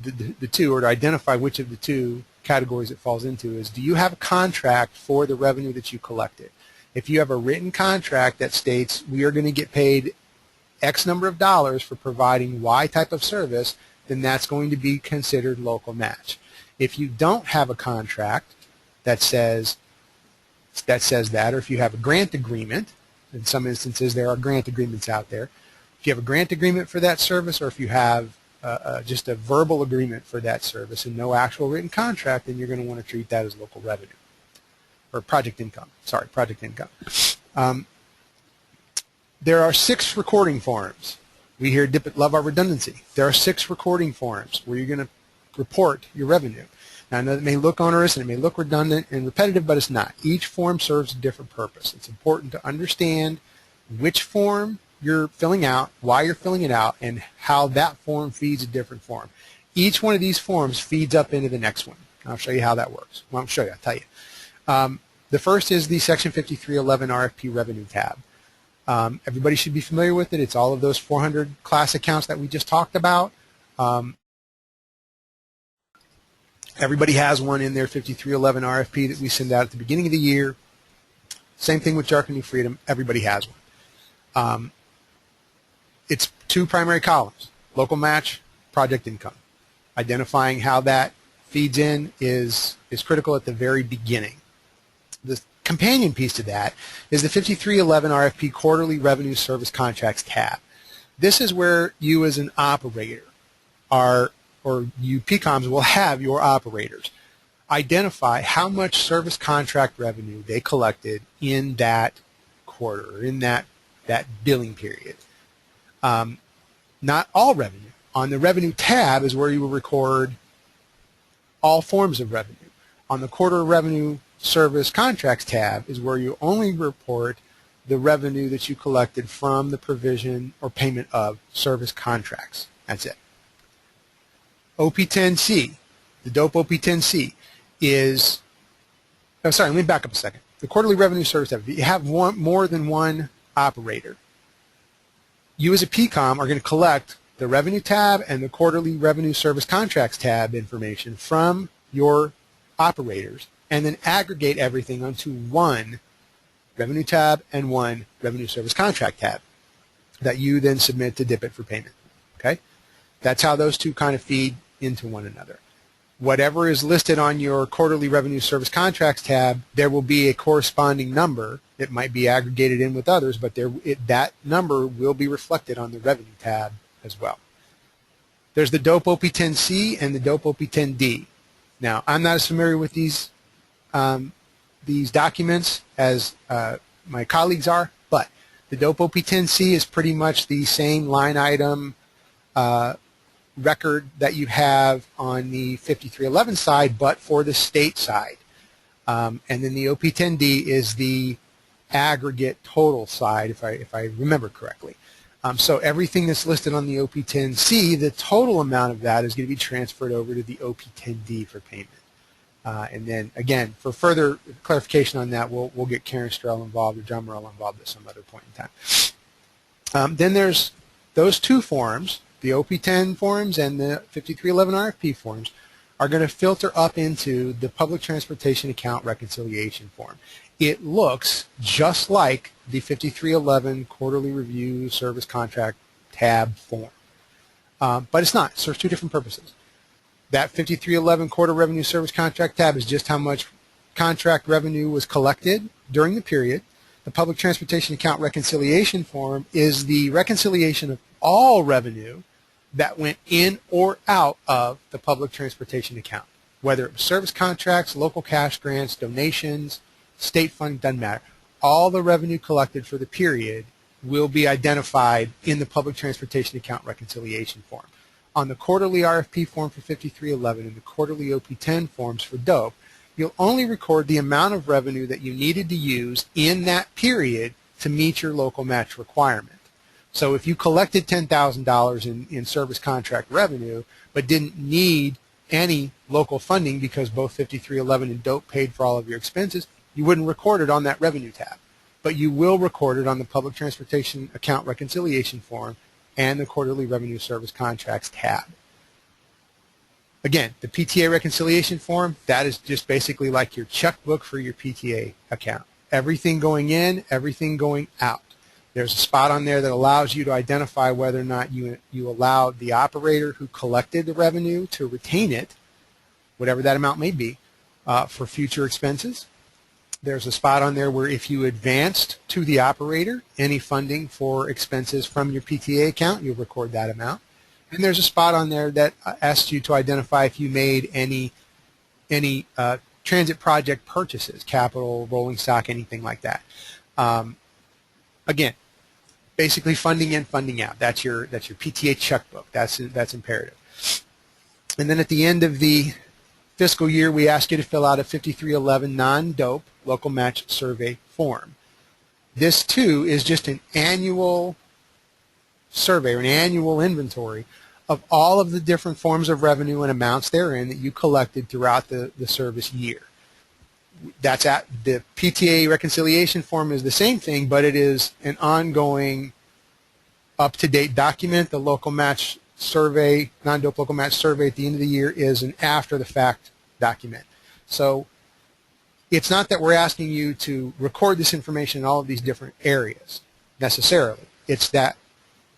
the two, or to identify which of the two categories it falls into, is, do you have a contract for the revenue that you collected? If you have a written contract that states we are going to get paid X number of dollars for providing Y type of service, then that's going to be considered local match. If you don't have a contract that says that, or if you have a grant agreement, in some instances there are grant agreements out there. If you have a grant agreement for that service, or if you have just a verbal agreement for that service and no actual written contract, then you're going to want to treat that as local revenue, or project income. Sorry, project income. There are 6 recording forms. We here at DIPIT love our redundancy. There are 6 recording forms where you're going to report your revenue. Now, I know it may look onerous and it may look redundant and repetitive, but it's not. Each form serves a different purpose. It's important to understand which form you're filling out, why you're filling it out, and how that form feeds a different form. Each one of these forms feeds up into the next one. I'll show you how that works. Well, I'll show you. I'll tell you. The first is the Section 5311 RFP Revenue tab. Everybody should be familiar with it. It's all of those 400 class accounts that we just talked about. Everybody has one in their 5311 RFP that we send out at the beginning of the year. Same thing with Jark and New Freedom. Everybody has one. It's 2 primary columns, local match, project income. Identifying how that feeds in is critical at the very beginning. The companion piece to that is the 5311 RFP Quarterly Revenue Service Contracts tab. This is where you as an operator or you PCOMs will have your operators identify how much service contract revenue they collected in that quarter, or in that billing period. Not all revenue. On the revenue tab is where you will record all forms of revenue. On the quarter revenue service contracts tab is where you only report the revenue that you collected from the provision or payment of service contracts. That's it. OP10C, the DOPE OP10C is, oh, sorry, let me back up a second. The quarterly revenue service tab, if you have more than one operator, you as a PCOM are going to collect the revenue tab and the quarterly revenue service contracts tab information from your operators and then aggregate everything onto one revenue tab and one revenue service contract tab that you then submit to DIPIT for payment. Okay? That's how those two kind of feed into one another. Whatever is listed on your quarterly revenue service contracts tab, there will be a corresponding number. It might be aggregated in with others, but that number will be reflected on the revenue tab as well. There's the DOPE OP10C and the DOPE OP10D. Now, I'm not as familiar with these documents as my colleagues are, but the DOPE OP10C is pretty much the same line item record that you have on the 5311 side, but for the state side. And then the OP10D is the aggregate total side, if I remember correctly. So everything that's listed on the OP10C, the total amount of that is going to be transferred over to the OP10D for payment. And then, again, for further clarification on that, we'll get Karen Strell involved or John Morello involved at some other point in time. Then there's those 2 forms, the OP10 forms and the 5311 RFP forms, are going to filter up into the Public Transportation Account Reconciliation form. It looks just like the 5311 Quarterly Review Service Contract tab form, but it's not. It serves 2 different purposes. That 5311 Quarter Revenue Service Contract tab is just how much contract revenue was collected during the period. The Public Transportation Account Reconciliation form is the reconciliation of all revenue that went in or out of the public transportation account, whether it was service contracts, local cash grants, donations, state funding, doesn't matter. All the revenue collected for the period will be identified in the Public Transportation Account Reconciliation form. On the quarterly RFP form for 5311 and the quarterly OP10 forms for DOPE, you'll only record the amount of revenue that you needed to use in that period to meet your local match requirement. So if you collected $10,000 in service contract revenue but didn't need any local funding because both 5311 and DOPE paid for all of your expenses, you wouldn't record it on that revenue tab. But you will record it on the Public Transportation Account Reconciliation form and the Quarterly Revenue Service Contracts tab. Again, the PTA reconciliation form, that is just basically like your checkbook for your PTA account. Everything going in, everything going out. There's a spot on there that allows you to identify whether or not you allowed the operator who collected the revenue to retain it, whatever that amount may be, for future expenses. There's a spot on there where if you advanced to the operator any funding for expenses from your PTA account, you'll record that amount. And there's a spot on there that asks you to identify if you made any transit project purchases, capital, rolling stock, anything like that. Again, basically funding in, funding out. That's your PTA checkbook. That's imperative. And then at the end of the fiscal year, we ask you to fill out a 5311 non-dope local match survey form. This too is just an annual survey or an annual inventory of all of the different forms of revenue and amounts therein that you collected throughout the service year. That's at the PTA reconciliation form is the same thing, but it is an ongoing up-to-date document. The local match survey, non-dope local match survey at the end of the year is an after-the-fact document. So it's not that we're asking you to record this information in all of these different areas necessarily. It's that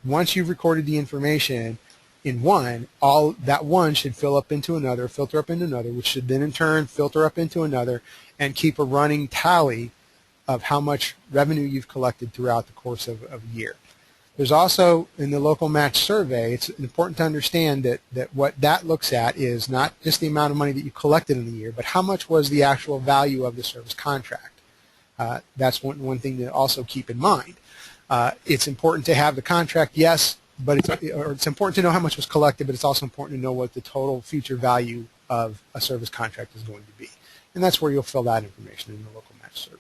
once you've recorded the information in one, all that one should fill up into another, filter up into another, which should then in turn filter up into another and keep a running tally of how much revenue you've collected throughout the course of a year. There's also, in the local match survey, it's important to understand that what that looks at is not just the amount of money that you collected in the year, but how much was the actual value of the service contract. That's one thing to also keep in mind. It's important to have the contract, yes, but it's important to know how much was collected, but it's also important to know what the total future value of a service contract is going to be. And that's where you'll fill that information in the local match survey.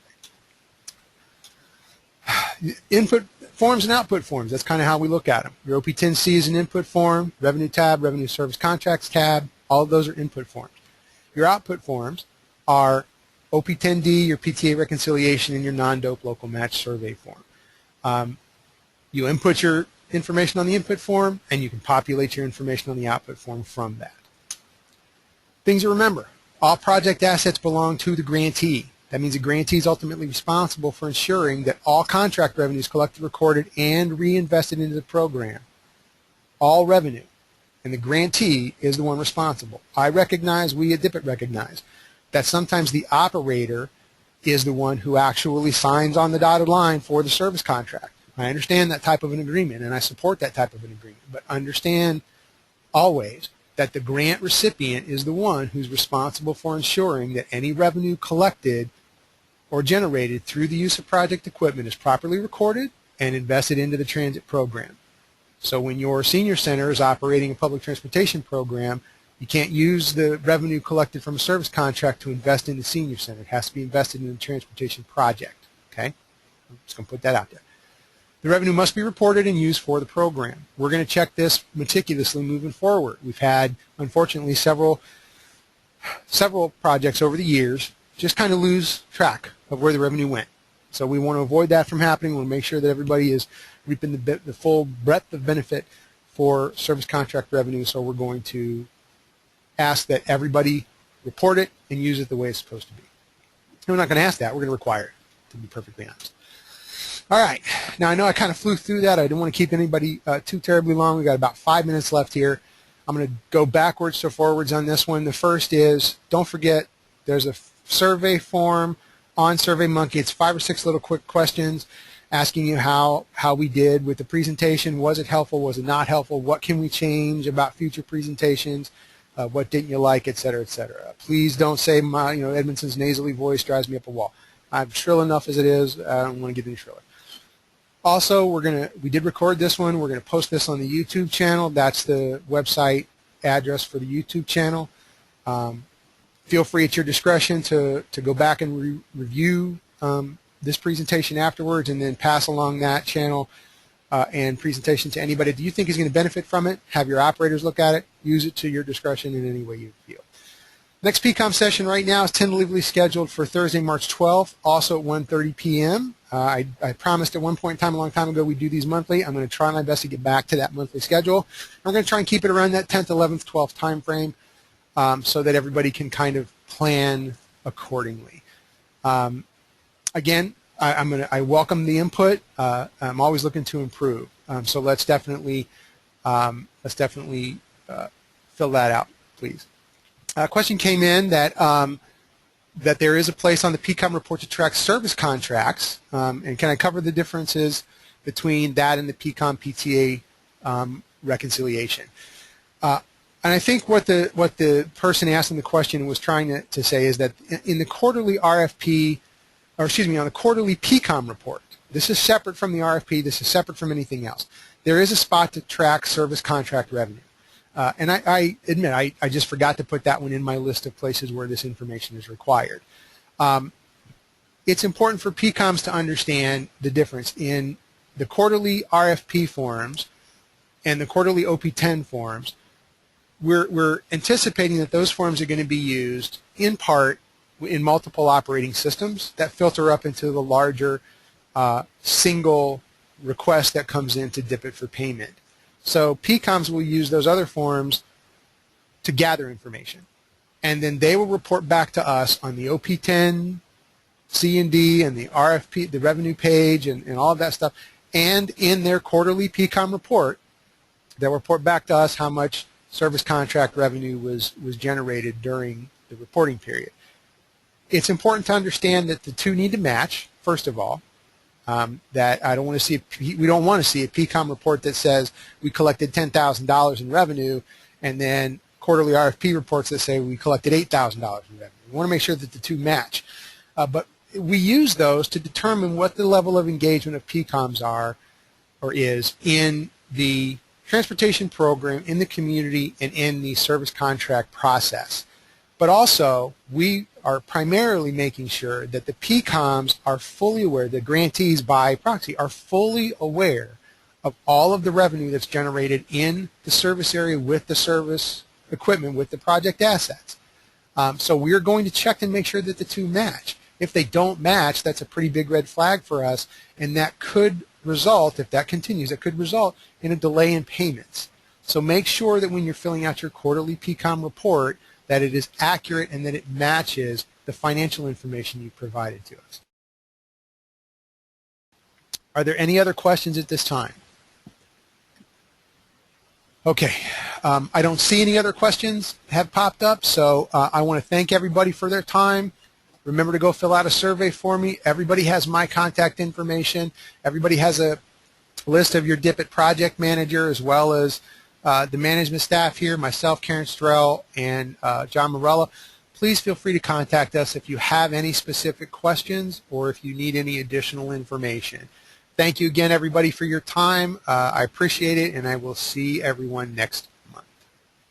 Input forms and output forms, that's kind of how we look at them. Your OP10C is an input form, revenue tab, revenue service contracts tab, all of those are input forms. Your output forms are OP10D, your PTA reconciliation, and your non-dope local match survey form. You input your information on the input form, and you can populate your information on the output form from that. Things to remember. All project assets belong to the grantee. That means the grantee is ultimately responsible for ensuring that all contract revenues collected, recorded, and reinvested into the program, all revenue, and the grantee is the one responsible. I recognize, we at DIPIT recognize, that sometimes the operator is the one who actually signs on the dotted line for the service contract. I understand that type of an agreement, and I support that type of an agreement, but understand always that the grant recipient is the one who's responsible for ensuring that any revenue collected or generated through the use of project equipment is properly recorded and invested into the transit program. So when your senior center is operating a public transportation program, you can't use the revenue collected from a service contract to invest in the senior center. It has to be invested in the transportation project. Okay? I'm just going to put that out there. The revenue must be reported and used for the program. We're going to check this meticulously moving forward. We've had, unfortunately, several projects over the years just kind of lose track of where the revenue went. So we want to avoid that from happening. We want to make sure that everybody is reaping the full breadth of benefit for service contract revenue. So we're going to ask that everybody report it and use it the way it's supposed to be. And we're not going to ask that. We're going to require it, to be perfectly honest. All right. Now, I know I kind of flew through that. I didn't want to keep anybody too terribly long. We've got about 5 minutes left here. I'm going to go backwards to forwards on this one. The first is, don't forget, there's a survey form on SurveyMonkey. It's 5 or 6 little quick questions asking you how we did with the presentation. Was it helpful? Was it not helpful? What can we change about future presentations? What didn't you like, et cetera, et cetera. Please don't say Edmondson's nasally voice drives me up a wall. I'm shrill enough as it is. I don't want to get any shriller. Also, we did record this one. We're going to post this on the YouTube channel. That's the website address for the YouTube channel. Feel free at your discretion to go back and review this presentation afterwards and then pass along that channel and presentation to anybody that you think is going to benefit from it. Have your operators look at it. Use it to your discretion in any way you feel. Next PCOM session right now is tentatively scheduled for Thursday, March 12th, also at 1:30 p.m. I promised at one point in time a long time ago we'd do these monthly. I'm going to try my best to get back to that monthly schedule. I'm going to try and keep it around that 10th, 11th, 12th time frame so that everybody can kind of plan accordingly. Again, I welcome the input. I'm always looking to improve. So let's definitely fill that out, please. A question came in that that there is a place on the PCOM report to track service contracts, and can I cover the differences between that and the PCOM PTA reconciliation? And I think what the person asking the question was trying to say is that in the quarterly RFP, or excuse me, on the quarterly PCOM report, this is separate from the RFP, this is separate from anything else. There is a spot to track service contract revenue. And I admit, I just forgot to put that one in my list of places where this information is required. It's important for PCOMs to understand the difference in the quarterly RFP forms and the quarterly OP10 forms. We're anticipating that those forms are going to be used in part in multiple operating systems that filter up into the larger single request that comes in to dip it for payment. So PCOMs will use those other forms to gather information, and then they will report back to us on the OP10, C&D, and the RFP, the revenue page, and all of that stuff. And in their quarterly PCOM report, they'll report back to us how much service contract revenue was generated during the reporting period. It's important to understand that the two need to match, first of all. That I don't want to see. We don't want to see a PCOM report that says we collected $10,000 in revenue, and then quarterly RFP reports that say we collected $8,000 in revenue. We want to make sure that the two match. But we use those to determine what the level of engagement of PCOMs are or is in the transportation program, in the community, and in the service contract process. But also, we are primarily making sure that the PCOMs are fully aware, the grantees by proxy are fully aware of all of the revenue that's generated in the service area with the service equipment, with the project assets. So we're going to check and make sure that the two match. If they don't match, that's a pretty big red flag for us, and that could result, if that continues, it could result in a delay in payments. So make sure that when you're filling out your quarterly PCOM report that it is accurate and that it matches the financial information you provided to us. Are there any other questions at this time? Okay, I don't see any other questions have popped up, so I want to thank everybody for their time. Remember to go fill out a survey for me. Everybody has my contact information. Everybody has a list of your DIPIT project manager, as well as the management staff here, myself, Karen Strell, and John Morella. Please feel free to contact us if you have any specific questions or if you need any additional information. Thank you again, everybody, for your time. I appreciate it, and I will see everyone next